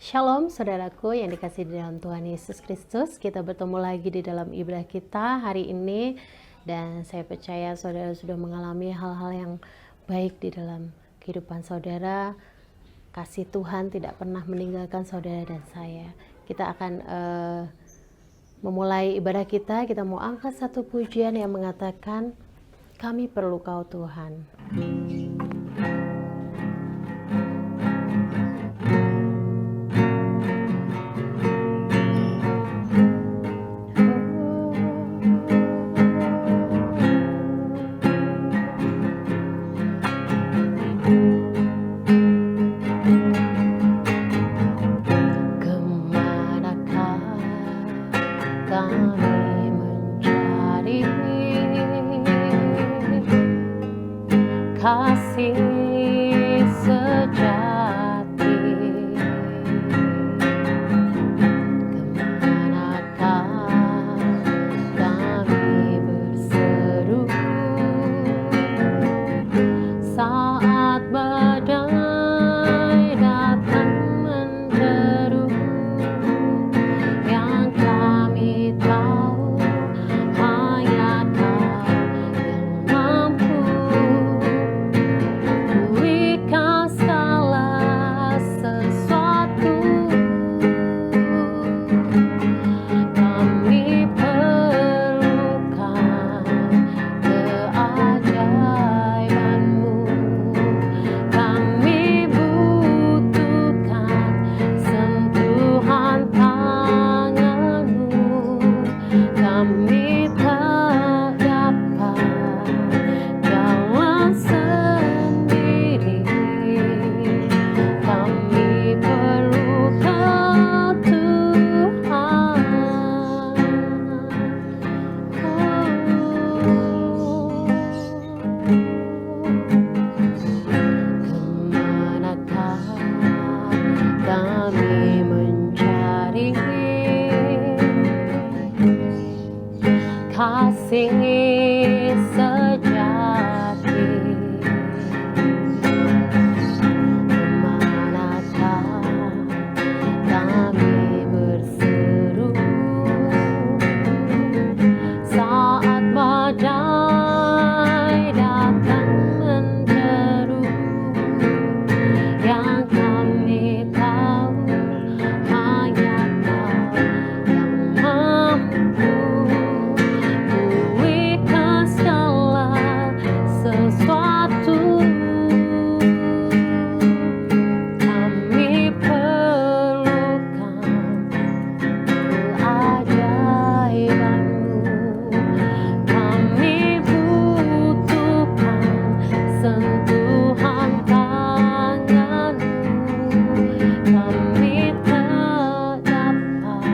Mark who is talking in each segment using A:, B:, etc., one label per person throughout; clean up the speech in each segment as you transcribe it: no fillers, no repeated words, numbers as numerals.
A: Shalom saudaraku yang dikasihi di dalam Tuhan Yesus Kristus. Kita bertemu lagi di dalam ibadah kita hari ini. Dan saya percaya saudara sudah mengalami hal-hal yang baik di dalam kehidupan saudara. Kasih Tuhan tidak pernah meninggalkan saudara dan saya. Kita akan memulai ibadah kita. Kita mau angkat satu pujian yang mengatakan, kami perlu Kau Tuhan. Kasih sejati, kemanakah kami berseru saat badai datang menderu, yang kami tahu hanya Kau yang mampu pulihkan segala sesuatu. Kami perlukan keajaiban-Mu, kami butuhkan sentuhan tangan-Mu, kami tak dapat jalan sendiri, kami perlu Kau Tuhan. Kemanakah kami mencari kasih sejati, kemanakah kami berseru saat badai datang menderu, yang kami tahu hanya Kau yang mampu pulihkan segala sesuatu. Kami perlukan keajaiban-Mu, kami butuhkan sentuhan tangan-Mu, kami tak dapat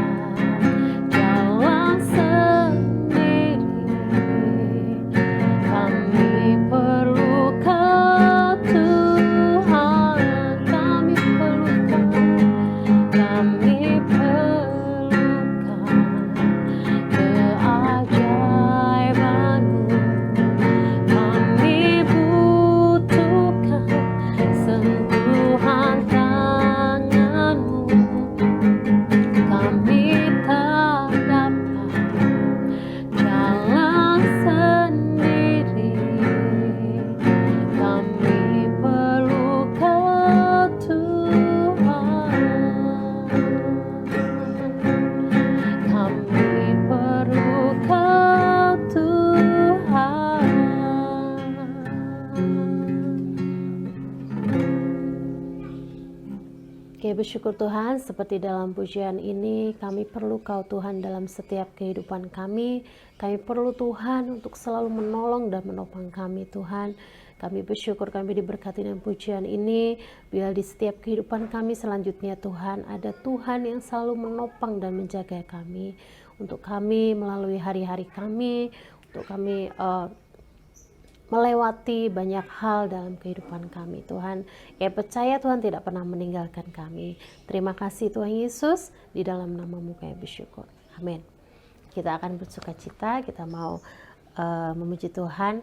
A: jalan sendiri, kami perlu Kau Tuhan. Kami perlukan keajaiban-Mu, kami butuhkan sentuhan tangan-Mu, kami tak dapat jalan sendiri, kami perlu Kau Tuhan. Kami perlu Kau Tuhan. Oke, bersyukur Tuhan, seperti dalam pujian ini, kami perlu Kau Tuhan dalam setiap kehidupan kami. Kami perlu Tuhan untuk selalu menolong dan menopang kami Tuhan. Kami bersyukur kami diberkati dengan pujian ini. Biar di setiap kehidupan kami selanjutnya Tuhan, ada Tuhan yang selalu menopang dan menjaga kami. Untuk kami melalui hari-hari kami, untuk kami melewati banyak hal dalam kehidupan kami Tuhan. Ya percaya Tuhan tidak pernah meninggalkan kami. Terima kasih Tuhan Yesus, di dalam nama-Mu kami bersyukur. Amin. Kita akan bersukacita, kita mau memuji Tuhan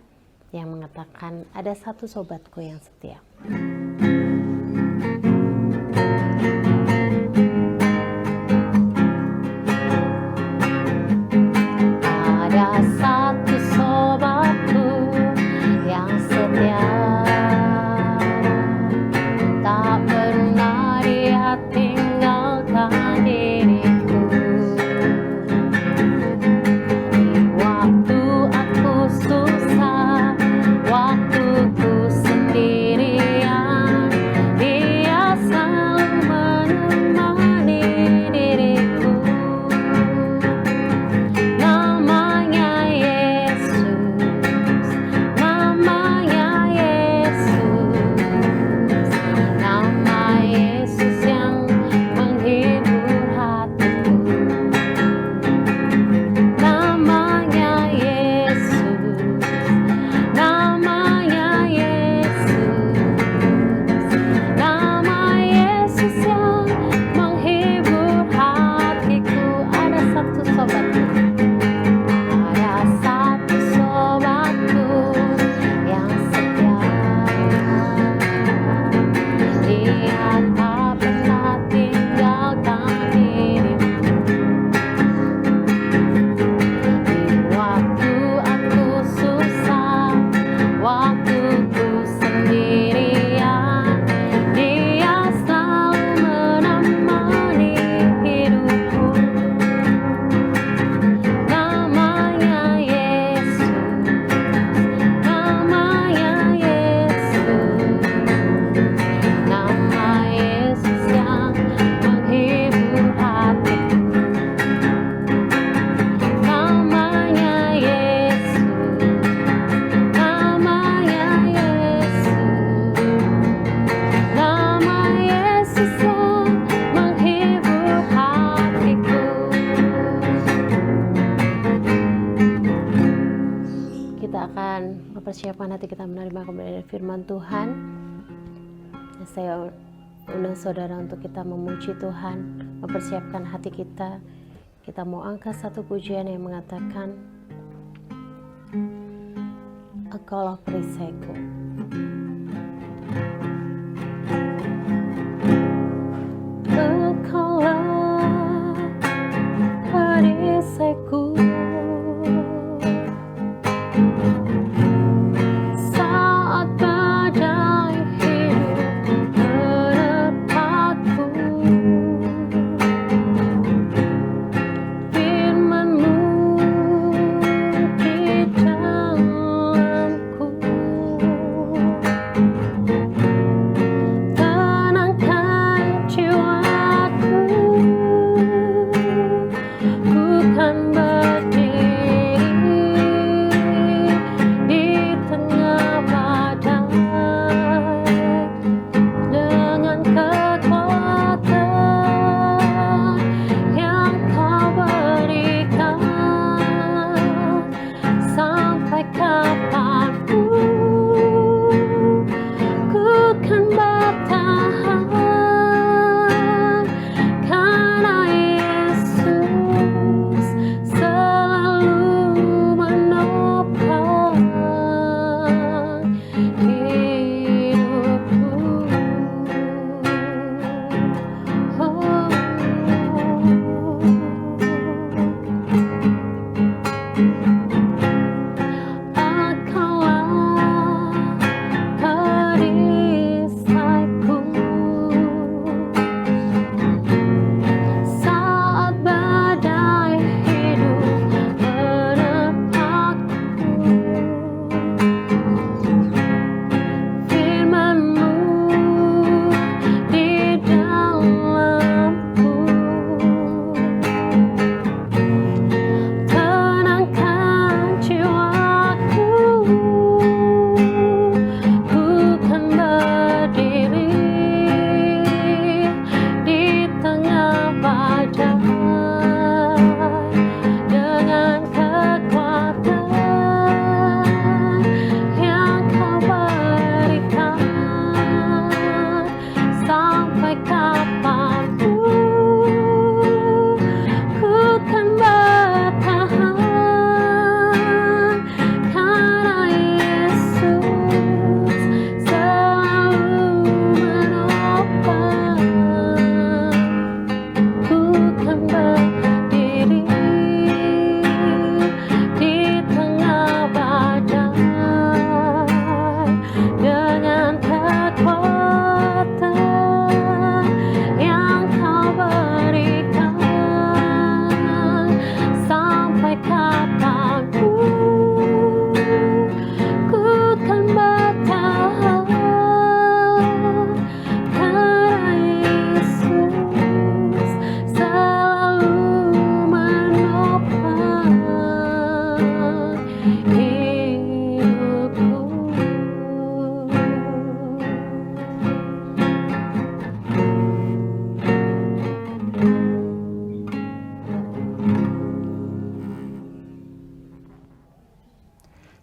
A: yang mengatakan ada satu sobatku yang setia. sobatku. Ada satu sobatku yang setia, dia tak pernah tinggalkan dirimu. Di waktu aku susah, waktu ku sendirian, dia selalu menemani hidupku. Namanya Yesus, namanya Yesus, nama Yesus yang menghibur hatiku. Namanya Yesus, namanya Yesus, nama Yesus yang menghibur hatiku. Kita akan mempersiapkan hati kita menerima kebenaran firman Tuhan. Saya undang saudara untuk kita memuji Tuhan, mempersiapkan hati kita. Kita mau angkat satu pujian yang mengatakan, Engkaulah perisaiku. Engkaulah perisaiku. Saat badai hidup menerpaku, firman-Mu di dalamku.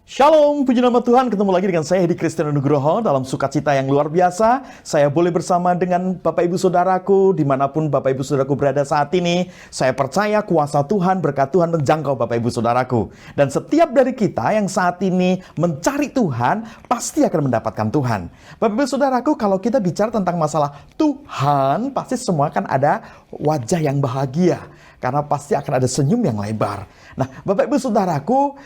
B: Shalom, puji nama Tuhan, ketemu lagi dengan saya Hedi Kristian Nugroho dalam sukacita yang luar biasa. Saya boleh bersama dengan Bapak Ibu Saudaraku, dimanapun Bapak Ibu Saudaraku berada saat ini. Saya percaya kuasa Tuhan, berkat Tuhan menjangkau Bapak Ibu Saudaraku. Dan setiap dari kita yang saat ini mencari Tuhan, pasti akan mendapatkan Tuhan. Bapak Ibu Saudaraku, kalau kita bicara tentang masalah Tuhan, pasti semua akan ada wajah yang bahagia. Karena pasti akan ada senyum yang lebar. Nah, Bapak Ibu Saudaraku,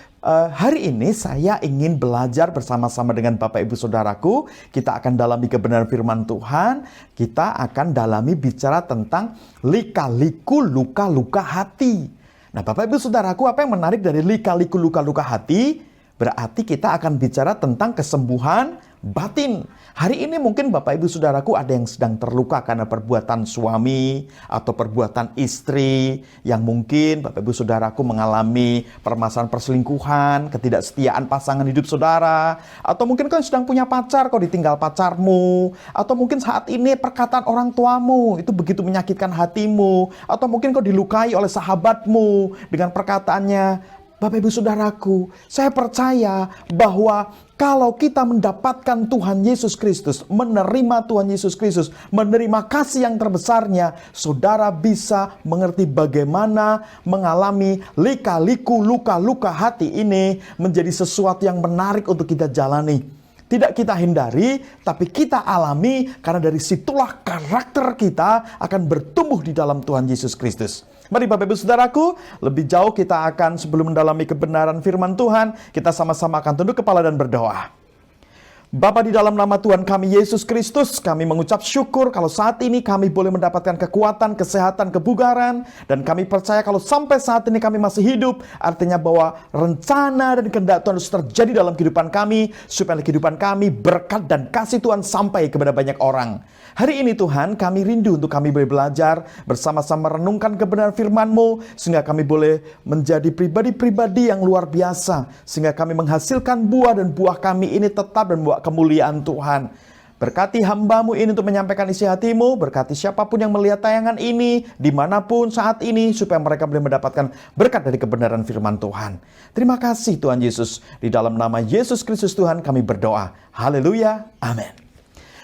B: hari ini saya ingin belajar bersama-sama dengan Bapak Ibu Saudaraku. Kita akan dalami kebenaran firman Tuhan. Kita akan dalami bicara tentang lika-liku luka-luka hati. Nah, Bapak Ibu Saudaraku, apa yang menarik dari lika-liku luka-luka hati? Berarti kita akan bicara tentang kesembuhan batin. Hari ini mungkin Bapak Ibu Saudaraku ada yang sedang terluka karena perbuatan suami atau perbuatan istri yang mungkin Bapak Ibu Saudaraku mengalami permasalahan perselingkuhan, ketidaksetiaan pasangan hidup saudara, atau mungkin kau sedang punya pacar, kau ditinggal pacarmu, atau mungkin saat ini perkataan orang tuamu itu begitu menyakitkan hatimu, atau mungkin kau dilukai oleh sahabatmu dengan perkataannya. Bapak Ibu Saudaraku, saya percaya bahwa kalau kita mendapatkan Tuhan Yesus Kristus, menerima Tuhan Yesus Kristus, menerima kasih yang terbesarnya, saudara bisa mengerti bagaimana mengalami lika-liku luka-luka hati ini menjadi sesuatu yang menarik untuk kita jalani. Tidak kita hindari, tapi kita alami karena dari situlah karakter kita akan bertumbuh di dalam Tuhan Yesus Kristus. Mari Bapak Ibu Saudaraku, lebih jauh kita akan sebelum mendalami kebenaran firman Tuhan, kita sama-sama akan tunduk kepala dan berdoa. Bapa, di dalam nama Tuhan kami Yesus Kristus, kami mengucap syukur kalau saat ini kami boleh mendapatkan kekuatan, kesehatan, kebugaran. Dan kami percaya kalau sampai saat ini kami masih hidup, artinya bahwa rencana dan kehendak Tuhan harus terjadi dalam kehidupan kami, supaya kehidupan kami berkat dan kasih Tuhan sampai kepada banyak orang. Hari ini Tuhan, kami rindu untuk kami boleh belajar bersama-sama renungkan kebenaran firman-Mu, sehingga kami boleh menjadi pribadi-pribadi yang luar biasa, sehingga kami menghasilkan buah dan buah kami ini tetap dan buah kemuliaan Tuhan. Berkati hamba-Mu ini untuk menyampaikan isi hati-Mu, berkati siapapun yang melihat tayangan ini, dimanapun saat ini, supaya mereka boleh mendapatkan berkat dari kebenaran firman Tuhan. Terima kasih Tuhan Yesus, di dalam nama Yesus Kristus Tuhan kami berdoa. Haleluya, amin.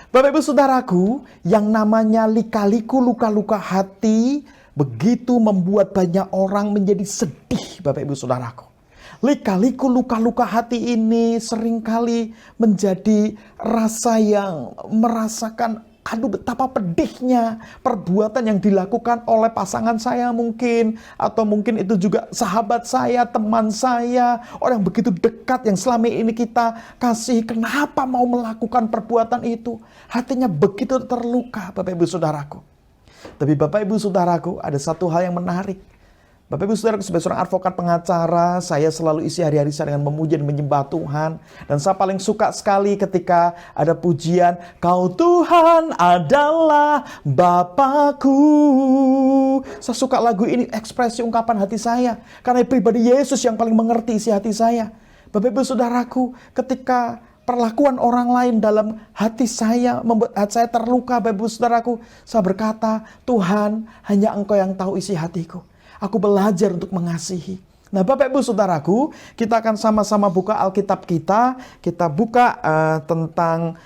B: Bapak Ibu Saudaraku, yang namanya lika-liku luka-luka hati begitu membuat banyak orang menjadi sedih, Bapak Ibu Saudaraku. Lika-liku luka-luka hati ini seringkali menjadi rasa yang merasakan, aduh betapa pedihnya perbuatan yang dilakukan oleh pasangan saya mungkin. Atau mungkin itu juga sahabat saya, teman saya, orang yang begitu dekat yang selama ini kita kasih. Kenapa mau melakukan perbuatan itu? Hatinya begitu terluka, Bapak Ibu Saudaraku. Tapi Bapak Ibu Saudaraku, ada satu hal yang menarik. Bapak Ibu Saudaraku, sebagai seorang advokat pengacara, saya selalu isi hari-hari saya dengan memuji dan menyembah Tuhan. Dan saya paling suka sekali ketika ada pujian, Kau Tuhan adalah Bapakku. Saya suka lagu ini, ekspresi ungkapan hati saya. Karena pribadi Yesus yang paling mengerti isi hati saya. Bapak Ibu Saudaraku, ketika perlakuan orang lain dalam hati saya membuat hati saya terluka, Bapak Ibu Saudaraku, saya berkata, Tuhan, hanya Engkau yang tahu isi hatiku. Aku belajar untuk mengasihi. Nah Bapak Ibu Saudaraku, kita akan sama-sama buka Alkitab kita. Kita buka tentang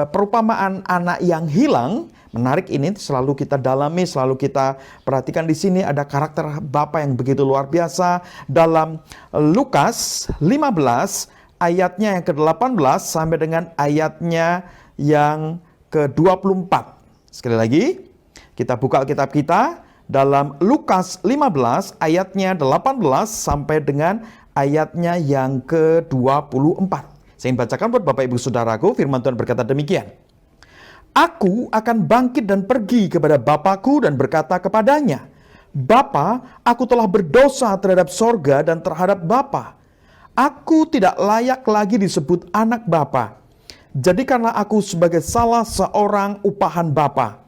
B: perumpamaan anak yang hilang. Menarik ini, selalu kita dalami, selalu kita perhatikan di sini ada karakter Bapa yang begitu luar biasa. Dalam Lukas 15 ayatnya yang ke-18 sampai dengan ayatnya yang ke-24. Sekali lagi, kita buka Alkitab kita. Dalam Lukas 15 ayatnya 18 sampai dengan ayatnya yang ke-24. Saya ingin bacakan buat Bapak Ibu Saudaraku, firman Tuhan berkata demikian. Aku akan bangkit dan pergi kepada Bapakku dan berkata kepadanya, Bapa, aku telah berdosa terhadap sorga dan terhadap Bapa. Aku tidak layak lagi disebut anak Bapa. Jadikanlah aku sebagai salah seorang upahan Bapa.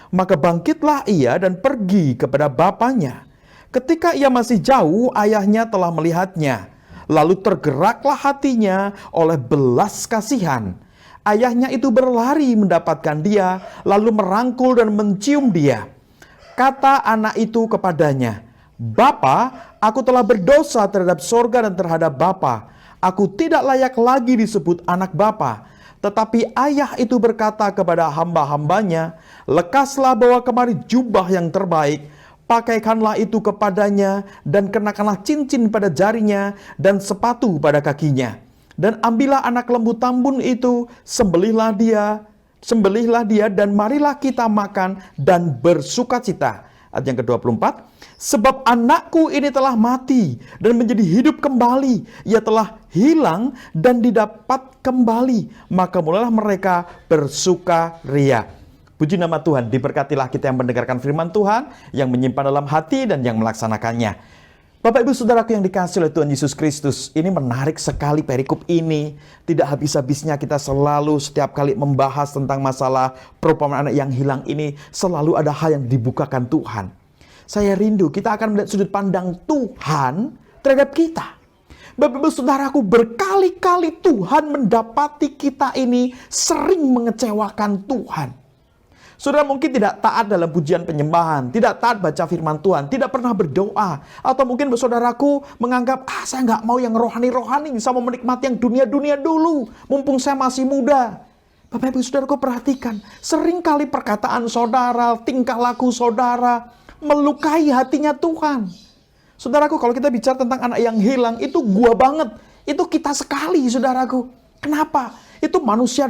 B: Maka bangkitlah ia dan pergi kepada bapaknya. Ketika ia masih jauh, ayahnya telah melihatnya. Lalu tergeraklah hatinya oleh belas kasihan. Ayahnya itu berlari mendapatkan dia, lalu merangkul dan mencium dia. Kata anak itu kepadanya, Bapa, aku telah berdosa terhadap sorga dan terhadap Bapa. Aku tidak layak lagi disebut anak bapa. Tetapi ayah itu berkata kepada hamba-hambanya, lekaslah bawa kemari jubah yang terbaik, pakaikanlah itu kepadanya, dan kenakanlah cincin pada jarinya, dan sepatu pada kakinya. Dan ambillah anak lembu tambun itu, sembelihlah dia, dan marilah kita makan dan bersukacita. Ayat yang ke-24, sebab anakku ini telah mati dan menjadi hidup kembali. Ia telah hilang dan didapat kembali. Maka mulailah mereka bersukaria. Puji nama Tuhan, diberkatilah kita yang mendengarkan firman Tuhan, yang menyimpan dalam hati dan yang melaksanakannya. Bapak Ibu Saudaraku yang dikasihi oleh Tuhan Yesus Kristus, ini menarik sekali perikop ini. Tidak habis-habisnya kita selalu setiap kali membahas tentang masalah perumpamaan anak yang hilang ini, selalu ada hal yang dibukakan Tuhan. Saya rindu kita akan melihat sudut pandang Tuhan terhadap kita. Bapak Ibu Saudaraku, berkali-kali Tuhan mendapati kita ini sering mengecewakan Tuhan. Saudara mungkin tidak taat dalam pujian penyembahan, tidak taat baca firman Tuhan, tidak pernah berdoa. Atau mungkin saudaraku menganggap, saya nggak mau yang rohani-rohani, saya mau menikmati yang dunia-dunia dulu, mumpung saya masih muda. Bapak Ibu Saudaraku perhatikan, seringkali perkataan saudara, tingkah laku saudara, melukai hatinya Tuhan. Saudaraku, kalau kita bicara tentang anak yang hilang, itu gua banget. Itu kita sekali, saudaraku. Kenapa? Itu manusia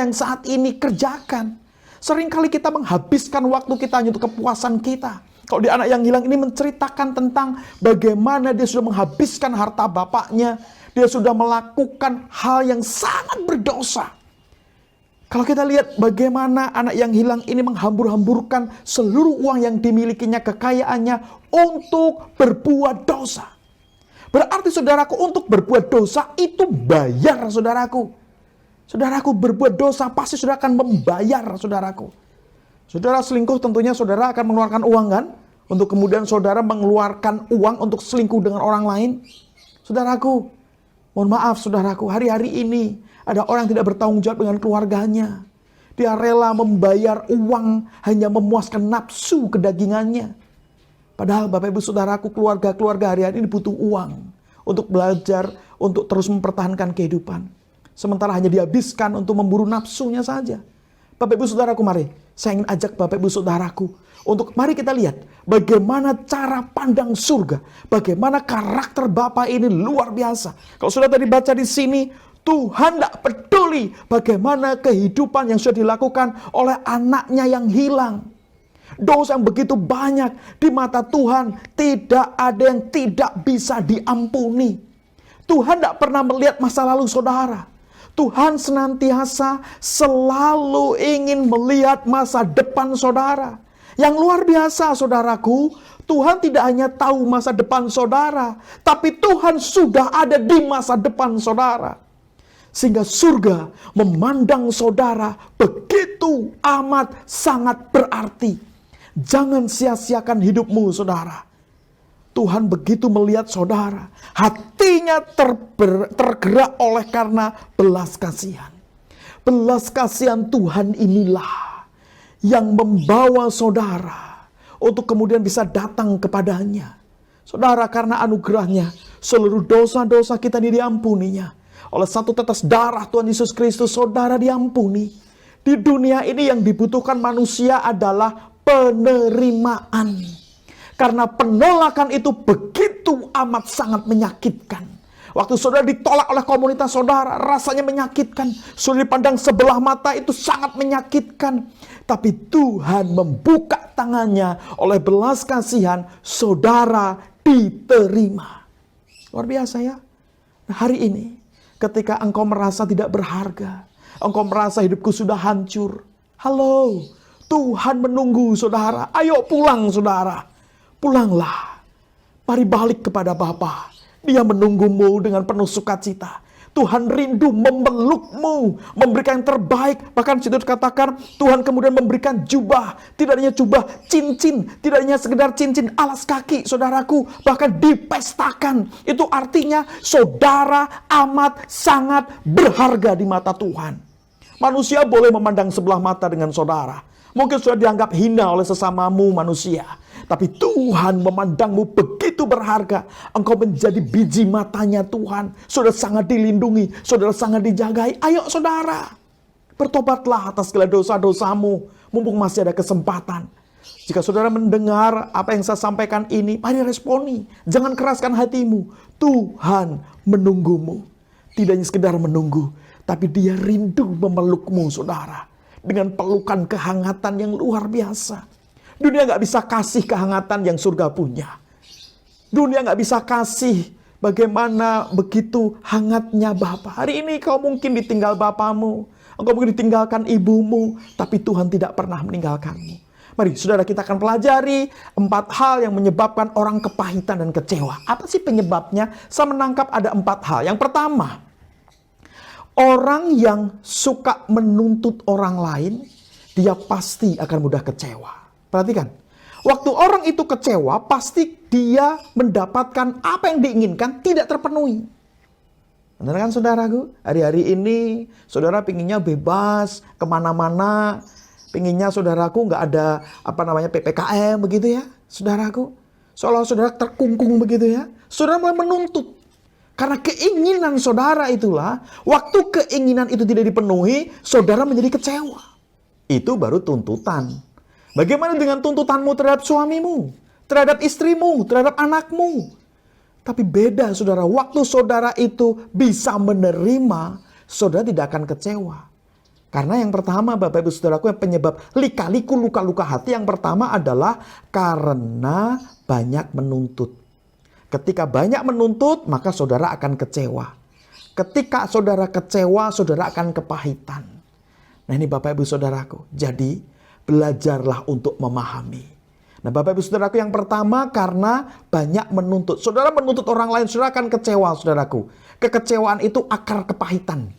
B: yang saat ini kerjakan. Seringkali kita menghabiskan waktu kita hanya untuk kepuasan kita. Kalau di anak yang hilang ini menceritakan tentang bagaimana dia sudah menghabiskan harta bapaknya. Dia sudah melakukan hal yang sangat berdosa. Kalau kita lihat bagaimana anak yang hilang ini menghambur-hamburkan seluruh uang yang dimilikinya, kekayaannya untuk berbuat dosa. Berarti saudaraku, untuk berbuat dosa itu bayar, saudaraku. Saudaraku, berbuat dosa pasti saudara akan membayar, saudaraku. Saudara selingkuh tentunya saudara akan mengeluarkan uang kan? Untuk kemudian saudara mengeluarkan uang untuk selingkuh dengan orang lain. Saudaraku, mohon maaf saudaraku, hari-hari ini ada orang yang tidak bertanggung jawab dengan keluarganya. Dia rela membayar uang hanya memuaskan nafsu kedagingannya. Padahal Bapak Ibu Saudaraku, keluarga-keluarga hari-hari ini butuh uang untuk belajar, untuk terus mempertahankan kehidupan. Sementara hanya dihabiskan untuk memburu nafsunya saja. Bapak Ibu Saudaraku, mari saya ingin ajak Bapak Ibu Saudaraku untuk mari kita lihat bagaimana cara pandang surga, bagaimana karakter Bapa ini luar biasa. Kalau sudah tadi baca di sini, Tuhan tidak peduli bagaimana kehidupan yang sudah dilakukan oleh anaknya yang hilang. Dosa yang begitu banyak di mata Tuhan, tidak ada yang tidak bisa diampuni. Tuhan tidak pernah melihat masa lalu saudara. Tuhan senantiasa selalu ingin melihat masa depan saudara. Yang luar biasa saudaraku, Tuhan tidak hanya tahu masa depan saudara, tapi Tuhan sudah ada di masa depan saudara. Sehingga surga memandang saudara begitu amat sangat berarti. Jangan sia-siakan hidupmu saudara. Tuhan begitu melihat saudara, hatinya tergerak oleh karena belas kasihan. Belas kasihan Tuhan inilah yang membawa saudara untuk kemudian bisa datang kepadanya. Saudara, karena anugerahnya, seluruh dosa-dosa kita ini diampuninya. Oleh satu tetes darah Tuhan Yesus Kristus, saudara diampuni. Di dunia ini yang dibutuhkan manusia adalah penerimaan. Karena penolakan itu begitu amat sangat menyakitkan. Waktu saudara ditolak oleh komunitas saudara, rasanya menyakitkan. Saudara dipandang sebelah mata, itu sangat menyakitkan. Tapi Tuhan membuka tangannya, oleh belas kasihan, saudara diterima. Luar biasa ya. Nah, hari ini, ketika engkau merasa tidak berharga, engkau merasa hidupku sudah hancur. Halo, Tuhan menunggu saudara. Ayo pulang saudara. Pulanglah, mari balik kepada Bapa. Dia menunggumu dengan penuh sukacita. Tuhan rindu memelukmu, memberikan yang terbaik. Bahkan situ dikatakan Tuhan kemudian memberikan jubah. Tidak hanya jubah, cincin. Tidak hanya sekedar cincin, alas kaki saudaraku. Bahkan dipestakan. Itu artinya saudara amat sangat berharga di mata Tuhan. Manusia boleh memandang sebelah mata dengan saudara. Mungkin sudah dianggap hina oleh sesamamu manusia. Tapi Tuhan memandangmu begitu berharga. Engkau menjadi biji matanya Tuhan. Saudara sangat dilindungi, saudara sangat dijagai. Ayo saudara, bertobatlah atas segala dosa-dosamu, mumpung masih ada kesempatan. Jika saudara mendengar apa yang saya sampaikan ini, mari responi. Jangan keraskan hatimu. Tuhan menunggumu. Tidak hanya sekedar menunggu, tapi dia rindu memelukmu saudara. Dengan pelukan kehangatan yang luar biasa. Dunia gak bisa kasih kehangatan yang surga punya. Dunia gak bisa kasih bagaimana begitu hangatnya Bapa. Hari ini kau mungkin ditinggal bapamu. Engkau mungkin ditinggalkan ibumu. Tapi Tuhan tidak pernah meninggalkanmu. Mari saudara, kita akan pelajari 4 hal yang menyebabkan orang kepahitan dan kecewa. Apa sih penyebabnya? Saya menangkap ada 4 hal. Yang pertama, orang yang suka menuntut orang lain, dia pasti akan mudah kecewa. Perhatikan, waktu orang itu kecewa, pasti dia mendapatkan apa yang diinginkan tidak terpenuhi. Benar kan saudaraku? Hari-hari ini saudara pinginnya bebas kemana-mana. Pinginnya saudaraku nggak ada PPKM begitu ya, saudaraku. Seolah saudara terkungkung begitu ya. Saudara mulai menuntut. Karena keinginan saudara itulah, waktu keinginan itu tidak dipenuhi, saudara menjadi kecewa. Itu baru tuntutan. Bagaimana dengan tuntutanmu terhadap suamimu, terhadap istrimu, terhadap anakmu? Tapi beda saudara, waktu saudara itu bisa menerima, saudara tidak akan kecewa. Karena yang pertama Bapak Ibu Saudaraku, yang penyebab lika-liku luka-luka hati yang pertama adalah karena banyak menuntut. Ketika banyak menuntut, maka saudara akan kecewa. Ketika saudara kecewa, saudara akan kepahitan. Nah ini Bapak Ibu Saudaraku, jadi belajarlah untuk memahami. Nah Bapak Ibu Saudaraku, yang pertama karena banyak menuntut. Saudara menuntut orang lain, saudara akan kecewa saudaraku. Kekecewaan itu akar kepahitan.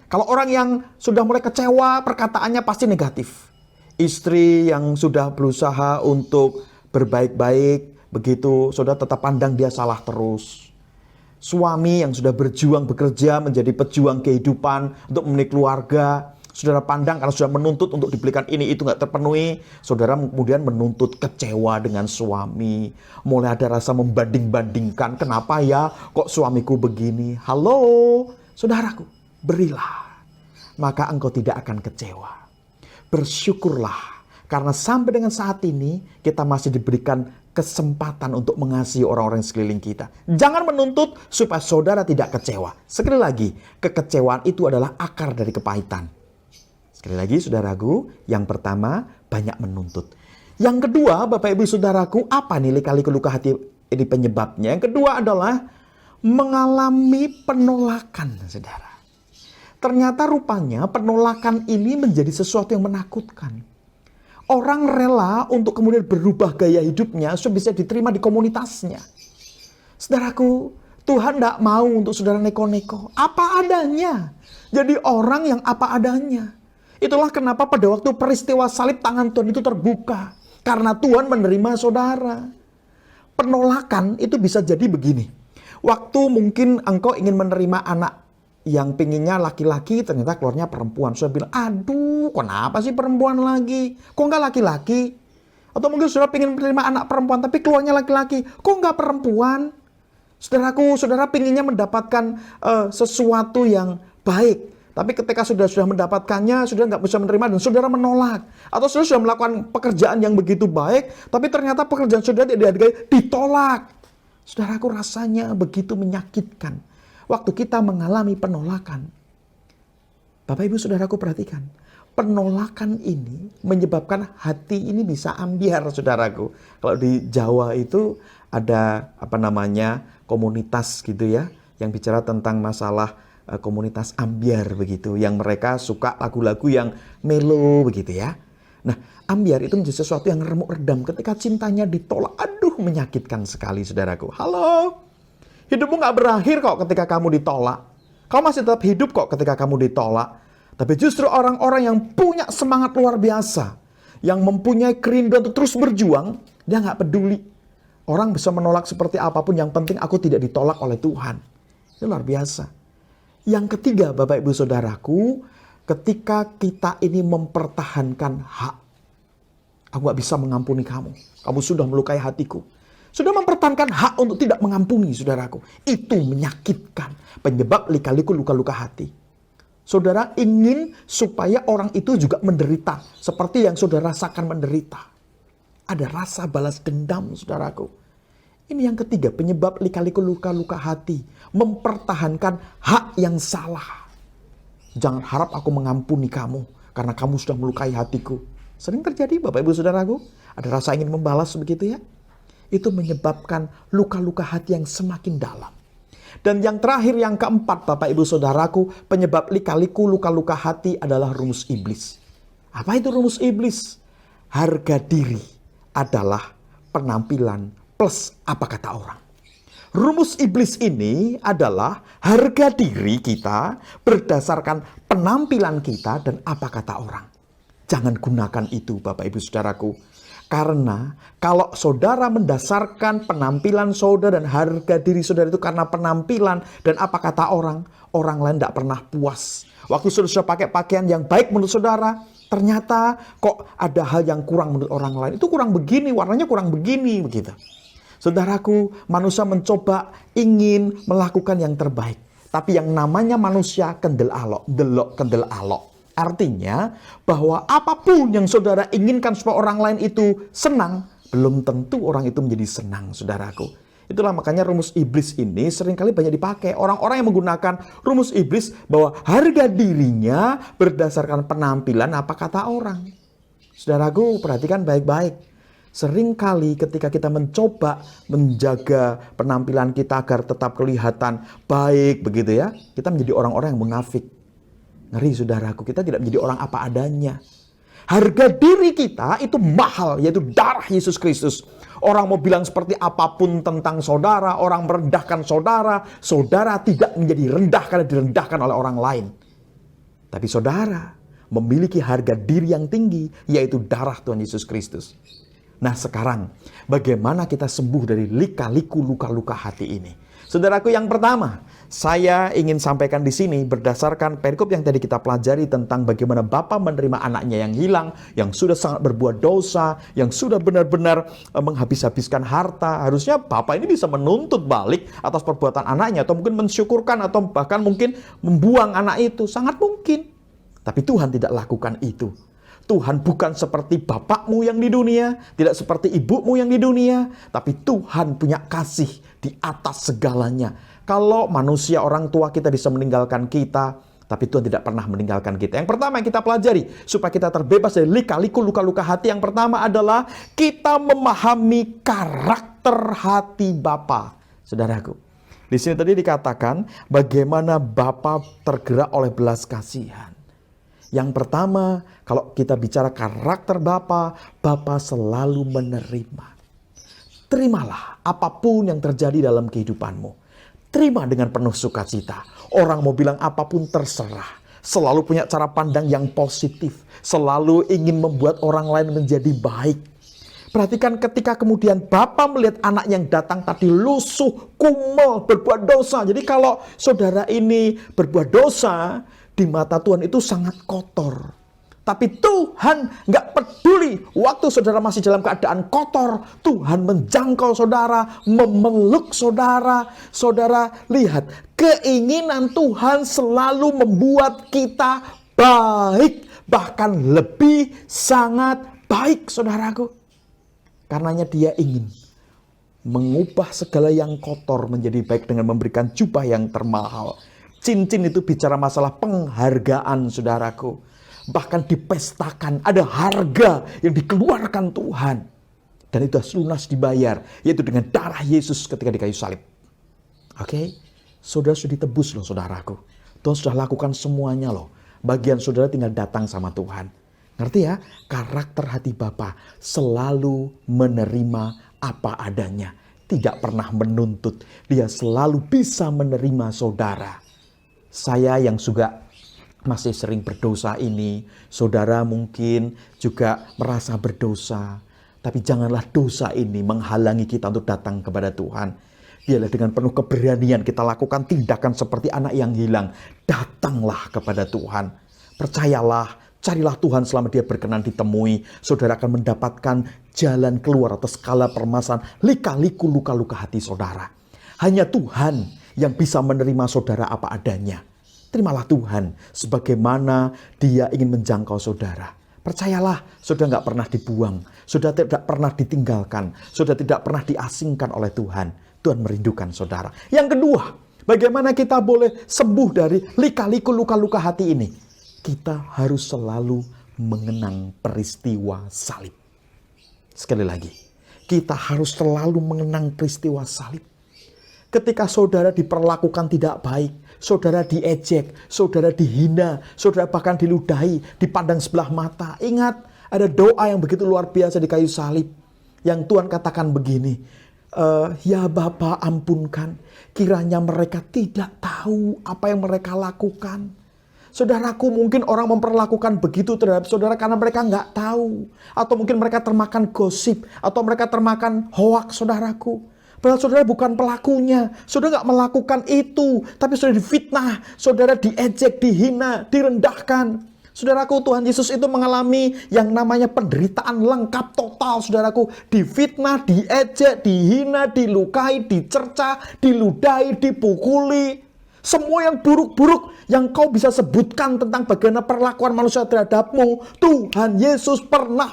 B: Kalau orang yang sudah mulai kecewa, perkataannya pasti negatif. Istri yang sudah berusaha untuk berbaik-baik, begitu saudara tetap pandang dia salah terus. Suami yang sudah berjuang bekerja menjadi pejuang kehidupan untuk memenuhi keluarga, saudara pandang karena sudah menuntut untuk dibelikan ini itu nggak terpenuhi, saudara kemudian menuntut, kecewa dengan suami. Mulai ada rasa membanding-bandingkan, kenapa ya kok suamiku begini. Halo saudaraku, berilah, maka engkau tidak akan kecewa. Bersyukurlah, karena sampai dengan saat ini kita masih diberikan kesempatan untuk mengasihi orang-orang sekeliling kita. Jangan menuntut supaya saudara tidak kecewa. Sekali lagi, kekecewaan itu adalah akar dari kepahitan. Sekali lagi saudaraku, yang pertama banyak menuntut. Yang kedua Bapak Ibu Saudaraku, apa nih lika-liku luka hati ini penyebabnya? Yang kedua adalah mengalami penolakan saudara. Ternyata rupanya penolakan ini menjadi sesuatu yang menakutkan. Orang rela untuk kemudian berubah gaya hidupnya supaya bisa diterima di komunitasnya. Saudaraku, Tuhan tidak mau untuk saudara neko-neko. Apa adanya. Jadi orang yang apa adanya. Itulah kenapa pada waktu peristiwa salib tangan Tuhan itu terbuka. Karena Tuhan menerima saudara. Penolakan itu bisa jadi begini. Waktu mungkin engkau ingin menerima anak yang pinginnya laki-laki, ternyata keluarnya perempuan. Saudara bilang, aduh kenapa sih perempuan lagi? Kok nggak laki-laki? Atau mungkin saudara ingin menerima anak perempuan, tapi keluarnya laki-laki. Kok nggak perempuan? Saudaraku, saudara pinginnya mendapatkan sesuatu yang baik. Tapi ketika sudah mendapatkannya, sudah nggak bisa menerima dan saudara menolak. Atau saudara sudah melakukan pekerjaan yang begitu baik, tapi ternyata pekerjaan saudara tidak dihargai, ditolak. Saudaraku, rasanya begitu menyakitkan. Waktu kita mengalami penolakan. Bapak Ibu Saudaraku perhatikan. Penolakan ini menyebabkan hati ini bisa ambiar saudaraku. Kalau di Jawa itu ada komunitas gitu ya. Yang bicara tentang masalah komunitas ambiar begitu. Yang mereka suka lagu-lagu yang melo begitu ya. Nah ambiar itu menjadi sesuatu yang remuk redam. Ketika cintanya ditolak. Aduh menyakitkan sekali saudaraku. Halo. Hidupmu gak berakhir kok ketika kamu ditolak. Kamu masih tetap hidup kok ketika kamu ditolak. Tapi justru orang-orang yang punya semangat luar biasa. Yang mempunyai kerinduan untuk terus berjuang. Dia gak peduli. Orang bisa menolak seperti apapun. Yang penting aku tidak ditolak oleh Tuhan. Itu luar biasa. Yang ketiga Bapak Ibu Saudaraku. Ketika kita ini mempertahankan hak. Aku gak bisa mengampuni kamu. Kamu sudah melukai hatiku. Sudah mempertahankan hak untuk tidak mengampuni, saudaraku. Itu menyakitkan. Penyebab lika-liku luka-luka hati. Saudara ingin supaya orang itu juga menderita. Seperti yang saudara rasakan menderita. Ada rasa balas dendam, saudaraku. Ini yang ketiga, penyebab lika-liku luka-luka hati. Mempertahankan hak yang salah. Jangan harap aku mengampuni kamu karena kamu sudah melukai hatiku. Sering terjadi Bapak Ibu Saudaraku. Ada rasa ingin membalas begitu ya. Itu menyebabkan luka-luka hati yang semakin dalam. Dan yang terakhir, yang keempat Bapak Ibu Saudaraku, penyebab lika-liku luka-luka hati adalah rumus iblis. Apa itu rumus iblis? Harga diri adalah penampilan plus apa kata orang. Rumus iblis ini adalah harga diri kita berdasarkan penampilan kita dan apa kata orang. Jangan gunakan itu Bapak Ibu Saudaraku. Karena kalau saudara mendasarkan penampilan saudara dan harga diri saudara itu karena penampilan dan apa kata orang, orang lain tidak pernah puas. Waktu saudara pakai pakaian yang baik menurut saudara, ternyata kok ada hal yang kurang menurut orang lain. Itu kurang begini, warnanya kurang begini, begitu. Saudaraku, manusia mencoba ingin melakukan yang terbaik. Tapi yang namanya manusia kendel alok, delok kendel alok. Artinya bahwa apapun yang saudara inginkan supaya orang lain itu senang, belum tentu orang itu menjadi senang, saudaraku. Itulah makanya rumus iblis ini seringkali banyak dipakai. Orang-orang yang menggunakan rumus iblis bahwa harga dirinya berdasarkan penampilan apa kata orang. Saudaraku, perhatikan baik-baik. Seringkali ketika kita mencoba menjaga penampilan kita agar tetap kelihatan baik begitu ya, kita menjadi orang-orang yang munafik. Ngeri saudaraku, kita tidak menjadi orang apa adanya. Harga diri kita itu mahal, yaitu darah Yesus Kristus. Orang mau bilang seperti apapun tentang saudara, orang merendahkan saudara, saudara tidak menjadi rendah karena direndahkan oleh orang lain. Tapi saudara memiliki harga diri yang tinggi, yaitu darah Tuhan Yesus Kristus. Nah sekarang, bagaimana kita sembuh dari lika-liku luka-luka hati ini? Saudaraku, yang pertama, saya ingin sampaikan di sini berdasarkan perikop yang tadi kita pelajari tentang bagaimana Bapa menerima anaknya yang hilang, yang sudah sangat berbuat dosa, yang sudah benar-benar menghabis-habiskan harta. Harusnya Bapa ini bisa menuntut balik atas perbuatan anaknya, atau mungkin mensyukurkan, atau bahkan mungkin membuang anak itu. Sangat mungkin. Tapi Tuhan tidak lakukan itu. Tuhan bukan seperti bapakmu yang di dunia, tidak seperti ibumu yang di dunia, tapi Tuhan punya kasih di atas segalanya. Kalau manusia orang tua kita bisa meninggalkan kita, tapi Tuhan tidak pernah meninggalkan kita. Yang pertama yang kita pelajari supaya kita terbebas dari lika-liku luka-luka hati, yang pertama adalah kita memahami karakter hati Bapa. Saudaraku, di sini tadi dikatakan bagaimana Bapa tergerak oleh belas kasihan. Yang pertama, kalau kita bicara karakter Bapa, Bapa selalu menerima. Terimalah apapun yang terjadi dalam kehidupanmu. Terima dengan penuh sukacita. Orang mau bilang apapun terserah. Selalu punya cara pandang yang positif. Selalu ingin membuat orang lain menjadi baik. Perhatikan ketika kemudian Bapa melihat anak yang datang tadi lusuh, kumel, berbuat dosa. Jadi kalau saudara ini berbuat dosa, di mata Tuhan itu sangat kotor. Tapi Tuhan nggak peduli. Waktu saudara masih dalam keadaan kotor, Tuhan menjangkau saudara, memeluk saudara. Saudara lihat, keinginan Tuhan selalu membuat kita baik. Bahkan lebih sangat baik, saudaraku. Karenanya dia ingin mengubah segala yang kotor menjadi baik dengan memberikan jubah yang termahal. Cincin itu bicara masalah penghargaan, saudaraku. Bahkan dipestakan, ada harga yang dikeluarkan Tuhan. Dan itu lunas dibayar, yaitu dengan darah Yesus ketika di kayu salib. Oke? Saudara sudah ditebus loh, saudaraku. Tuhan sudah lakukan semuanya loh. Bagian saudara tinggal datang sama Tuhan. Ngerti ya? Karakter hati Bapa selalu menerima apa adanya. Tidak pernah menuntut. Dia selalu bisa menerima saudara. Saya yang juga masih sering berdosa ini, saudara mungkin juga merasa berdosa. Tapi janganlah dosa ini menghalangi kita untuk datang kepada Tuhan. Biarlah dengan penuh keberanian kita lakukan tindakan seperti anak yang hilang. Datanglah kepada Tuhan. Percayalah, Carilah Tuhan selama dia berkenan ditemui. Saudara akan mendapatkan jalan keluar atas segala permasalahan, lika-liku luka-luka hati saudara. Hanya Tuhan yang bisa menerima saudara apa adanya. Terimalah Tuhan sebagaimana dia ingin menjangkau saudara. Percayalah, saudara nggak pernah dibuang. Saudara tidak pernah ditinggalkan. Saudara tidak pernah diasingkan oleh Tuhan. Tuhan merindukan saudara. Yang kedua, bagaimana kita boleh sembuh dari lika-liku luka-luka hati ini? Kita harus selalu mengenang peristiwa salib. Sekali lagi, kita harus selalu mengenang peristiwa salib. Ketika saudara diperlakukan tidak baik, saudara diejek, saudara dihina, saudara bahkan diludahi, dipandang sebelah mata. Ingat, ada doa yang begitu luar biasa di kayu salib. Yang Tuhan katakan begini, ya Bapa ampunkan, kiranya mereka tidak tahu apa yang mereka lakukan. Saudaraku, mungkin orang memperlakukan begitu terhadap saudara karena mereka nggak tahu. Atau mungkin mereka termakan gosip, atau mereka termakan hoaks saudaraku. Padahal saudara bukan pelakunya. Saudara nggak melakukan itu, tapi saudara difitnah, saudara diejek, dihina, direndahkan. Saudaraku, Tuhan Yesus itu mengalami yang namanya penderitaan lengkap total, saudaraku. Difitnah, diejek, dihina, dilukai, dicerca, diludahi, dipukuli. Semua yang buruk-buruk yang kau bisa sebutkan tentang bagaimana perlakuan manusia terhadapmu, Tuhan Yesus pernah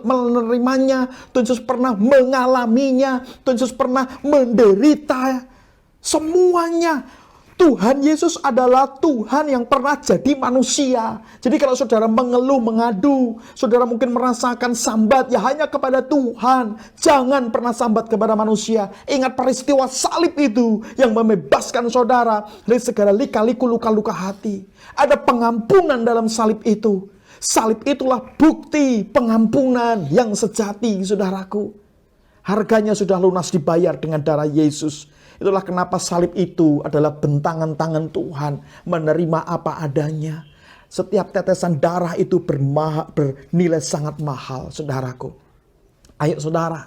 B: menerimanya. Tuhan Yesus pernah mengalaminya. Tuhan Yesus pernah menderita. Semuanya. Tuhan Yesus adalah Tuhan yang pernah jadi manusia. Jadi kalau saudara mengeluh, mengadu, saudara mungkin merasakan sambat, ya hanya kepada Tuhan. Jangan pernah sambat kepada manusia. Ingat peristiwa salib itu yang membebaskan saudara dari segala lika-liku luka-luka hati. Ada pengampunan dalam salib itu. Salib itulah bukti pengampunan yang sejati, saudaraku. Harganya sudah lunas dibayar dengan darah Yesus. Itulah kenapa salib itu adalah bentangan tangan Tuhan, menerima apa adanya. Setiap tetesan darah itu bernilai sangat mahal, saudaraku. Ayo saudara,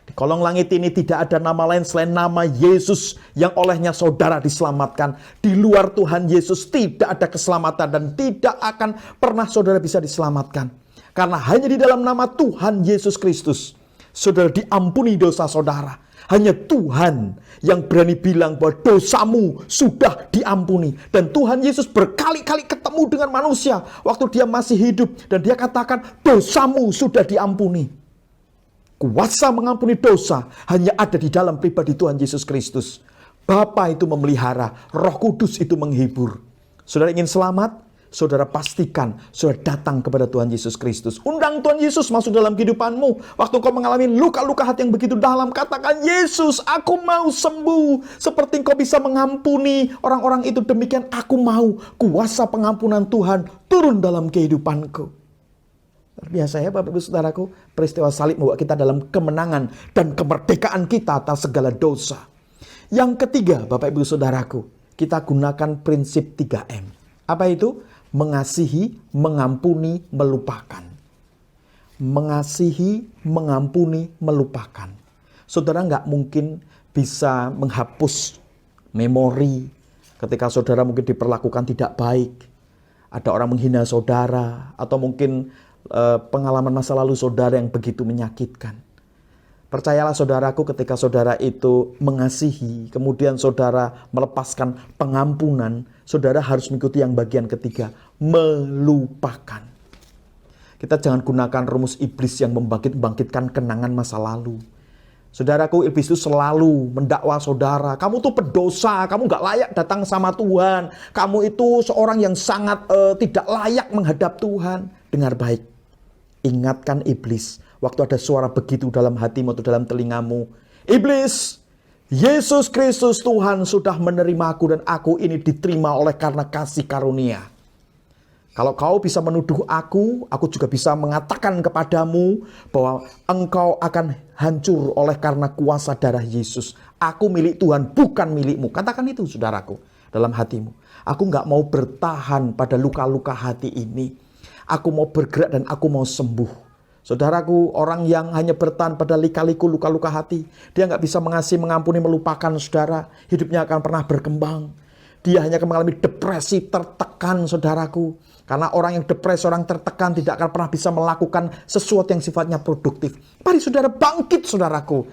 B: di kolong langit ini tidak ada nama lain selain nama Yesus yang olehnya saudara diselamatkan. Di luar Tuhan Yesus tidak ada keselamatan dan tidak akan pernah saudara bisa diselamatkan. Karena hanya di dalam nama Tuhan Yesus Kristus, saudara diampuni dosa saudara. Hanya Tuhan yang berani bilang bahwa dosamu sudah diampuni. Dan Tuhan Yesus berkali-kali ketemu dengan manusia waktu dia masih hidup. Dan dia katakan dosamu sudah diampuni. Kuasa mengampuni dosa hanya ada di dalam pribadi Tuhan Yesus Kristus. Bapa itu memelihara, Roh Kudus itu menghibur. Saudara ingin selamat? Saudara pastikan saudara datang kepada Tuhan Yesus Kristus. Undang Tuhan Yesus masuk dalam kehidupanmu. Waktu kau mengalami luka-luka hati yang begitu dalam, katakan, Yesus, aku mau sembuh. Seperti kau bisa mengampuni orang-orang itu, demikian aku mau kuasa pengampunan Tuhan turun dalam kehidupanku. Biasa ya Bapak Ibu Saudaraku, peristiwa salib membawa kita dalam kemenangan dan kemerdekaan kita atas segala dosa. Yang ketiga Bapak Ibu Saudaraku, kita gunakan prinsip 3M. Apa itu? Mengasihi, mengampuni, melupakan. Mengasihi, mengampuni, melupakan. Saudara nggak mungkin bisa menghapus memori ketika saudara mungkin diperlakukan tidak baik. Ada orang menghina saudara, atau mungkin pengalaman masa lalu saudara yang begitu menyakitkan. Percayalah saudaraku, ketika saudara itu mengasihi, kemudian saudara melepaskan pengampunan, saudara harus mengikuti yang bagian ketiga, melupakan. Kita jangan gunakan rumus iblis yang membangkitkan kenangan masa lalu. Saudaraku, iblis itu selalu mendakwa saudara, kamu tuh pendosa, kamu gak layak datang sama Tuhan, kamu itu seorang yang sangat tidak layak menghadap Tuhan. Dengar baik, ingatkan iblis. Waktu ada suara begitu dalam hatimu atau dalam telingamu, iblis, Yesus Kristus Tuhan sudah menerima aku dan aku ini diterima oleh karena kasih karunia. Kalau kau bisa menuduh aku juga bisa mengatakan kepadamu bahwa engkau akan hancur oleh karena kuasa darah Yesus. Aku milik Tuhan, bukan milikmu. Katakan itu saudaraku dalam hatimu. Aku gak mau bertahan pada luka-luka hati ini. Aku mau bergerak dan aku mau sembuh. Saudaraku, orang yang hanya bertahan pada lika-liku luka-luka hati, dia nggak bisa mengasihi, mengampuni, melupakan saudara, hidupnya akan pernah berkembang. Dia hanya akan mengalami depresi, tertekan, saudaraku. Karena orang yang depresi, orang tertekan tidak akan pernah bisa melakukan sesuatu yang sifatnya produktif. Mari saudara bangkit, saudaraku,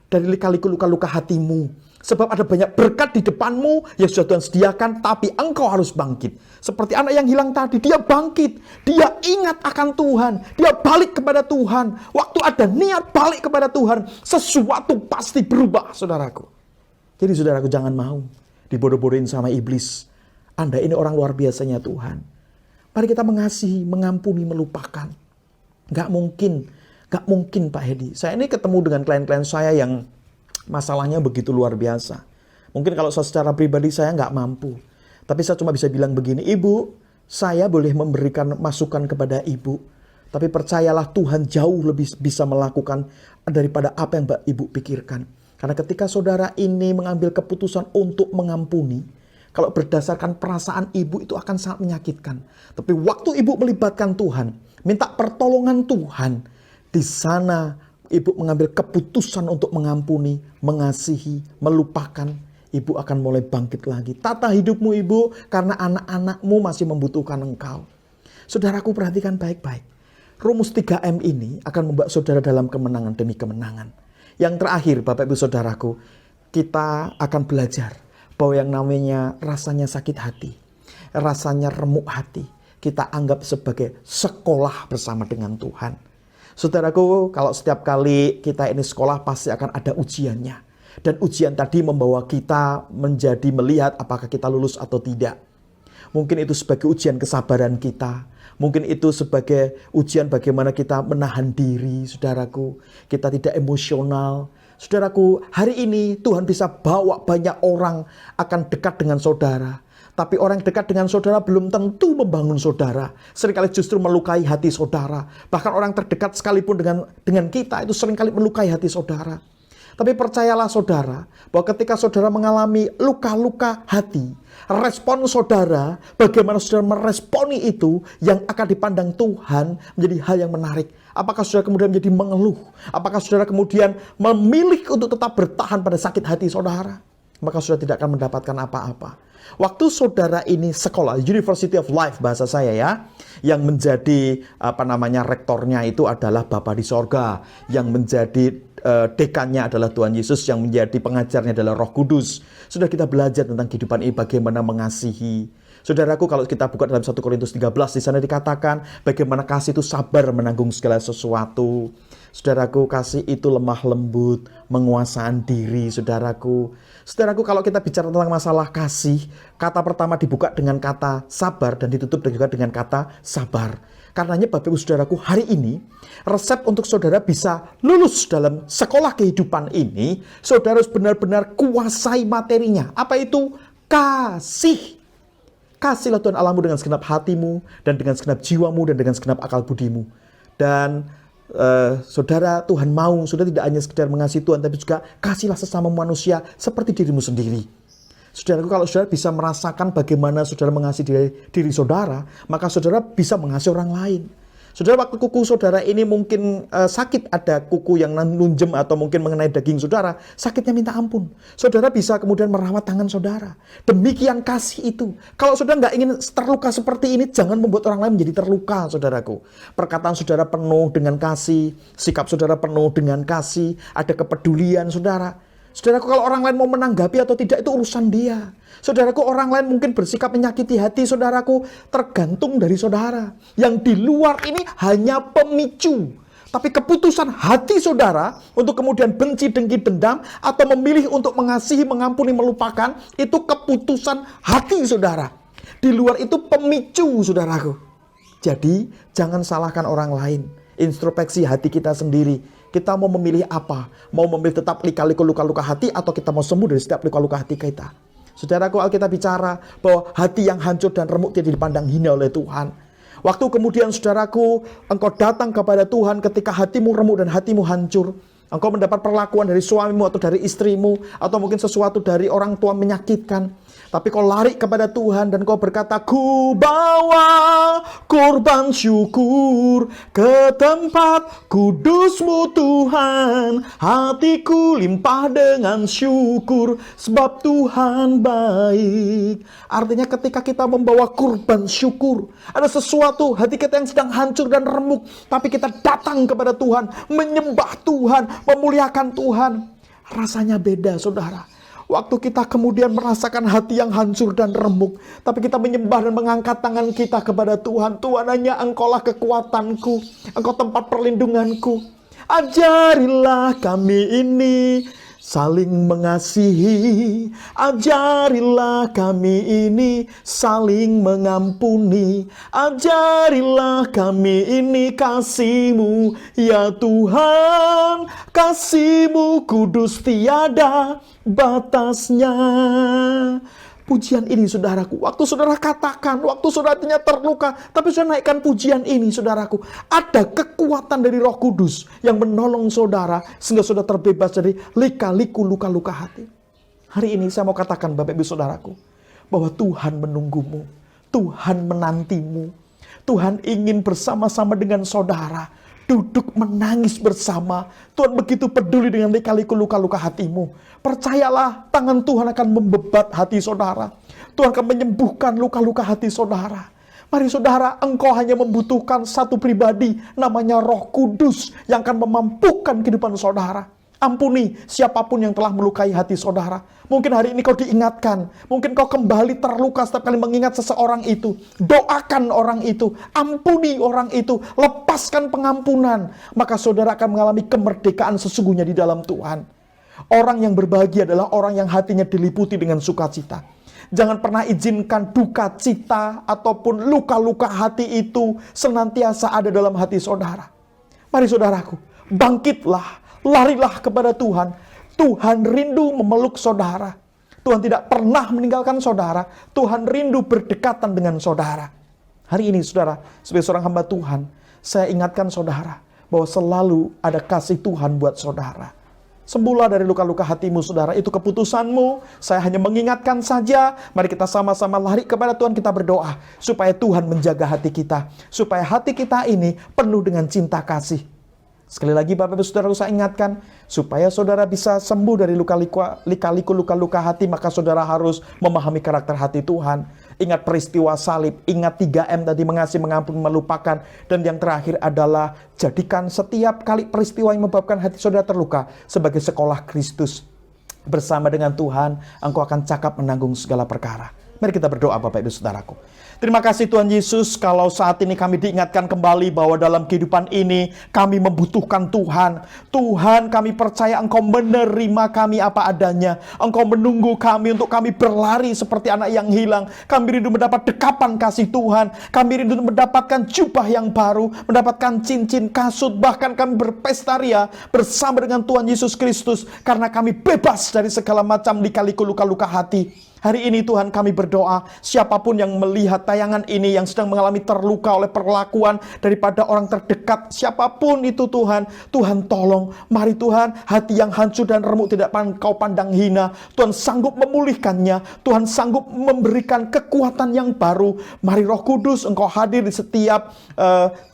B: dari lika-liku luka-luka hatimu. Sebab ada banyak berkat di depanmu yang sudah Tuhan sediakan, tapi engkau harus bangkit. Seperti anak yang hilang tadi, dia bangkit. Dia ingat akan Tuhan. Dia balik kepada Tuhan. Waktu ada niat balik kepada Tuhan, sesuatu pasti berubah, saudaraku. Jadi saudaraku, jangan mau dibodoh-bodohin sama iblis. Anda ini orang luar biasanya Tuhan. Mari kita mengasihi, mengampuni, melupakan. Gak mungkin Pak Hedi. Saya ini ketemu dengan klien-klien saya yang masalahnya begitu luar biasa. Mungkin kalau saya secara pribadi saya nggak mampu. Tapi saya cuma bisa bilang begini, Ibu, saya boleh memberikan masukan kepada Ibu. Tapi percayalah Tuhan jauh lebih bisa melakukan daripada apa yang Ibu pikirkan. Karena ketika saudara ini mengambil keputusan untuk mengampuni, kalau berdasarkan perasaan Ibu itu akan sangat menyakitkan. Tapi waktu Ibu melibatkan Tuhan, minta pertolongan Tuhan, di sana Ibu mengambil keputusan untuk mengampuni, mengasihi, melupakan. Ibu akan mulai bangkit lagi. Tata hidupmu Ibu, karena anak-anakmu masih membutuhkan engkau. Saudaraku, perhatikan baik-baik. Rumus 3M ini akan membawa saudara dalam kemenangan demi kemenangan. Yang terakhir, Bapak Ibu Saudaraku, kita akan belajar bahwa yang namanya rasanya sakit hati, rasanya remuk hati, kita anggap sebagai sekolah bersama dengan Tuhan. Saudaraku, kalau setiap kali kita ini sekolah pasti akan ada ujiannya. Dan ujian tadi membawa kita menjadi melihat apakah kita lulus atau tidak. Mungkin itu sebagai ujian kesabaran kita. Mungkin itu sebagai ujian bagaimana kita menahan diri, saudaraku. Kita tidak emosional. Saudaraku, hari ini Tuhan bisa bawa banyak orang akan dekat dengan saudara. Tapi orang yang dekat dengan saudara belum tentu membangun saudara. Seringkali justru melukai hati saudara. Bahkan orang terdekat sekalipun dengan kita itu seringkali melukai hati saudara. Tapi percayalah saudara, bahwa ketika saudara mengalami luka-luka hati, respon saudara, bagaimana saudara meresponi itu yang akan dipandang Tuhan menjadi hal yang menarik. Apakah saudara kemudian menjadi mengeluh? Apakah saudara kemudian memilih untuk tetap bertahan pada sakit hati saudara? Maka saudara tidak akan mendapatkan apa-apa. Waktu saudara ini sekolah, University of Life bahasa saya ya, yang menjadi rektornya itu adalah Bapa di sorga, yang menjadi dekannya adalah Tuhan Yesus, yang menjadi pengajarnya adalah Roh Kudus. Sudah kita belajar tentang kehidupan ini, bagaimana mengasihi. Saudaraku, kalau kita buka dalam 1 Korintus 13, di sana dikatakan bagaimana kasih itu sabar menanggung segala sesuatu. Saudaraku, kasih itu lemah lembut, menguasaan diri, saudaraku. Saudaraku, kalau kita bicara tentang masalah kasih, kata pertama dibuka dengan kata sabar dan ditutup juga dengan kata sabar. Karenanya Bapak Ibu Saudaraku, hari ini resep untuk saudara bisa lulus dalam sekolah kehidupan ini, saudara harus benar-benar kuasai materinya. Apa itu? Kasih. Kasihlah Tuhan Allahmu dengan segenap hatimu, dan dengan segenap jiwamu, dan dengan segenap akal budimu. Dan saudara, Tuhan mau, saudara tidak hanya sekedar mengasihi Tuhan, tapi juga kasihlah sesama manusia seperti dirimu sendiri. Saudaraku, kalau saudara bisa merasakan bagaimana saudara mengasihi diri saudara, maka saudara bisa mengasihi orang lain. Saudara, waktu kuku saudara ini mungkin sakit, ada kuku yang nunjem atau mungkin mengenai daging saudara, sakitnya minta ampun. Saudara bisa kemudian merawat tangan saudara. Demikian kasih itu. Kalau saudara nggak ingin terluka seperti ini, jangan membuat orang lain menjadi terluka, saudaraku. Perkataan saudara penuh dengan kasih, sikap saudara penuh dengan kasih, ada kepedulian saudara. Saudaraku, kalau orang lain mau menanggapi atau tidak itu urusan dia. Saudaraku, orang lain mungkin bersikap menyakiti hati saudaraku, tergantung dari saudara. Yang di luar ini hanya pemicu. Tapi keputusan hati saudara untuk kemudian benci, dengki, dendam, atau memilih untuk mengasihi, mengampuni, melupakan, itu keputusan hati saudara. Di luar itu pemicu, saudaraku. Jadi, jangan salahkan orang lain. Introspeksi hati kita sendiri. Kita mau memilih apa? Mau memilih tetap lika-liku luka-luka hati, atau kita mau sembuh dari setiap luka-luka hati kita? Saudaraku, Alkitab bicara bahwa hati yang hancur dan remuk tidak dipandang hina oleh Tuhan. Waktu kemudian saudaraku, engkau datang kepada Tuhan ketika hatimu remuk dan hatimu hancur. Engkau mendapat perlakuan dari suamimu atau dari istrimu, atau mungkin sesuatu dari orang tua menyakitkan. Tapi kau lari kepada Tuhan dan kau berkata, ku bawa korban syukur ke tempat kudus-Mu Tuhan. Hatiku limpah dengan syukur sebab Tuhan baik. Artinya ketika kita membawa korban syukur, ada sesuatu hati kita yang sedang hancur dan remuk, tapi kita datang kepada Tuhan, menyembah Tuhan, memuliakan Tuhan. Rasanya beda, saudara. Waktu kita kemudian merasakan hati yang hancur dan remuk, tapi kita menyembah dan mengangkat tangan kita kepada Tuhan. Tuhan, hanya Engkaulah kekuatanku, Engkau tempat perlindunganku. Ajarilah kami ini saling mengasihi. Ajarilah kami ini saling mengampuni. Ajarilah kami ini kasih-Mu, ya Tuhan. Kasih-Mu kudus tiada batasnya. Pujian ini, saudaraku, waktu saudara katakan, waktu saudara terluka, tapi saudara naikkan pujian ini, saudaraku, ada kekuatan dari Roh Kudus yang menolong saudara sehingga saudara terbebas dari lika-liku luka-luka hati. Hari ini saya mau katakan, Bapak Ibu Saudaraku, bahwa Tuhan menunggumu, Tuhan menantimu, Tuhan ingin bersama-sama dengan saudara duduk menangis bersama. Tuhan begitu peduli dengan lika-liku luka-luka hatimu. Percayalah, tangan Tuhan akan membebat hati saudara. Tuhan akan menyembuhkan luka-luka hati saudara. Mari saudara, engkau hanya membutuhkan satu pribadi, namanya Roh Kudus, yang akan memampukan kehidupan saudara. Ampuni siapapun yang telah melukai hati saudara. Mungkin hari ini kau diingatkan. Mungkin kau kembali terluka setiap kali mengingat seseorang itu. Doakan orang itu. Ampuni orang itu. Lepaskan pengampunan. Maka saudara akan mengalami kemerdekaan sesungguhnya di dalam Tuhan. Orang yang berbahagia adalah orang yang hatinya diliputi dengan sukacita. Jangan pernah izinkan duka cita ataupun luka-luka hati itu senantiasa ada dalam hati saudara. Mari saudaraku, bangkitlah. Larilah kepada Tuhan. Tuhan rindu memeluk saudara. Tuhan tidak pernah meninggalkan saudara. Tuhan rindu berdekatan dengan saudara. Hari ini saudara, sebagai seorang hamba Tuhan, saya ingatkan saudara bahwa selalu ada kasih Tuhan buat saudara. Sembuhlah dari luka-luka hatimu saudara, itu keputusanmu. Saya hanya mengingatkan saja. Mari kita sama-sama lari kepada Tuhan, kita berdoa supaya Tuhan menjaga hati kita, supaya hati kita ini penuh dengan cinta kasih. Sekali lagi Bapak Ibu Saudara, saya ingatkan, supaya saudara bisa sembuh dari lika-liku luka-luka hati, maka saudara harus memahami karakter hati Tuhan. Ingat peristiwa salib, ingat 3M tadi, mengasihi, mengampuni, melupakan. Dan yang terakhir adalah, jadikan setiap kali peristiwa yang menyebabkan hati saudara terluka sebagai sekolah Kristus. Bersama dengan Tuhan, engkau akan cakap menanggung segala perkara. Mari kita berdoa Bapak Ibu Saudaraku. Terima kasih Tuhan Yesus, kalau saat ini kami diingatkan kembali bahwa dalam kehidupan ini kami membutuhkan Tuhan. Tuhan, kami percaya Engkau menerima kami apa adanya. Engkau menunggu kami untuk kami berlari seperti anak yang hilang. Kami rindu mendapat dekapan kasih Tuhan. Kami rindu mendapatkan jubah yang baru, mendapatkan cincin, kasut, bahkan kami berpesta ria bersama dengan Tuhan Yesus Kristus. Karena kami bebas dari segala macam lika-liku luka-luka hati. Hari ini Tuhan kami berdoa, siapapun yang melihat tayangan ini yang sedang mengalami terluka oleh perlakuan daripada orang terdekat, siapapun itu Tuhan, Tuhan tolong. Mari Tuhan, hati yang hancur dan remuk tidak Kau pandang hina. Tuhan sanggup memulihkannya, Tuhan sanggup memberikan kekuatan yang baru. Mari Roh Kudus, Engkau hadir di setiap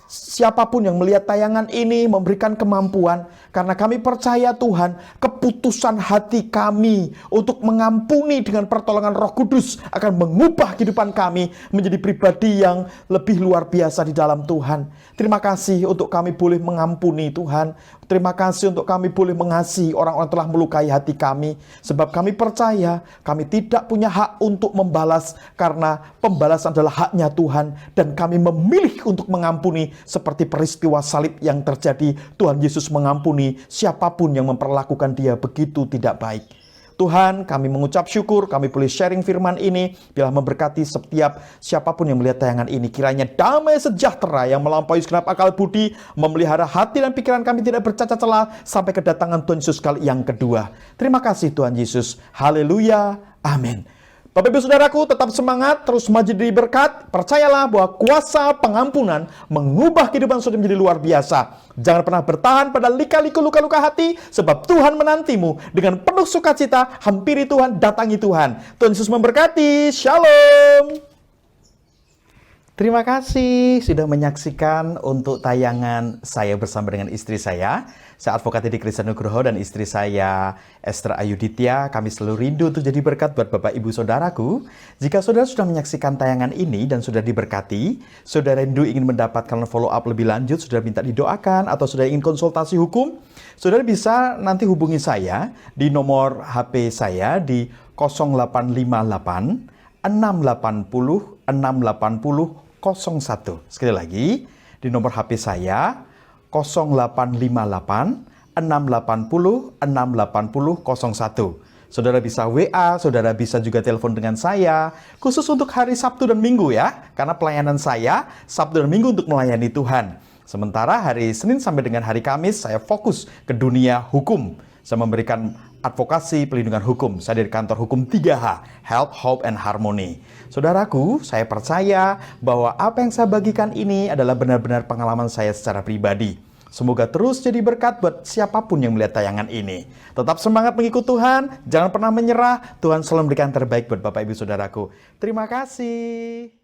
B: siapapun yang melihat tayangan ini, memberikan kemampuan. Karena kami percaya Tuhan, keputusan hati kami untuk mengampuni dengan pertolongan Roh Kudus akan mengubah kehidupan kami menjadi pribadi yang lebih luar biasa di dalam Tuhan. Terima kasih untuk kami boleh mengampuni Tuhan. Terima kasih untuk kami boleh mengasihi orang-orang telah melukai hati kami. Sebab kami percaya kami tidak punya hak untuk membalas, karena pembalasan adalah haknya Tuhan. Dan kami memilih untuk mengampuni seperti peristiwa salib yang terjadi. Tuhan Yesus mengampuni siapapun yang memperlakukan dia begitu tidak baik. Tuhan, kami mengucap syukur, kami boleh sharing firman ini. Biarlah memberkati setiap siapapun yang melihat tayangan ini. Kiranya damai sejahtera yang melampaui segenap akal budi memelihara hati dan pikiran kami tidak bercacat celah sampai kedatangan Tuhan Yesus kali yang kedua. Terima kasih Tuhan Yesus. Haleluya. Amin. Bapak Ibu Saudaraku, tetap semangat, terus maju jadi berkat. Percayalah bahwa kuasa pengampunan mengubah kehidupan saudara menjadi luar biasa. Jangan pernah bertahan pada lika-liku luka-luka hati, sebab Tuhan menantimu dengan penuh sukacita. Hampiri Tuhan, datangi Tuhan. Tuhan Yesus memberkati. Shalom. Terima kasih sudah menyaksikan untuk tayangan saya bersama dengan istri saya. Saya advokat Edi Christian Nugroho dan istri saya Esther Ayuditya. Kami selalu rindu untuk jadi berkat buat Bapak Ibu Saudaraku. Jika saudara sudah menyaksikan tayangan ini dan sudah diberkati, saudara rindu ingin mendapatkan follow up lebih lanjut, sudah minta didoakan atau sudah ingin konsultasi hukum, saudara bisa nanti hubungi saya di nomor HP saya di 0858 680 680 01. Sekali lagi, di nomor HP saya 0858 680 680 01. Saudara bisa WA, saudara bisa juga telepon dengan saya, khusus untuk hari Sabtu dan Minggu ya, karena pelayanan saya Sabtu dan Minggu untuk melayani Tuhan. Sementara hari Senin sampai dengan hari Kamis saya fokus ke dunia hukum. Saya memberikan advokasi pelindungan hukum. Saya dari kantor hukum 3H, Help, Hope, and Harmony. Saudaraku, saya percaya bahwa apa yang saya bagikan ini adalah benar-benar pengalaman saya secara pribadi. Semoga terus jadi berkat buat siapapun yang melihat tayangan ini. Tetap semangat mengikut Tuhan, jangan pernah menyerah. Tuhan selalu memberikan terbaik buat Bapak Ibu Saudaraku. Terima kasih.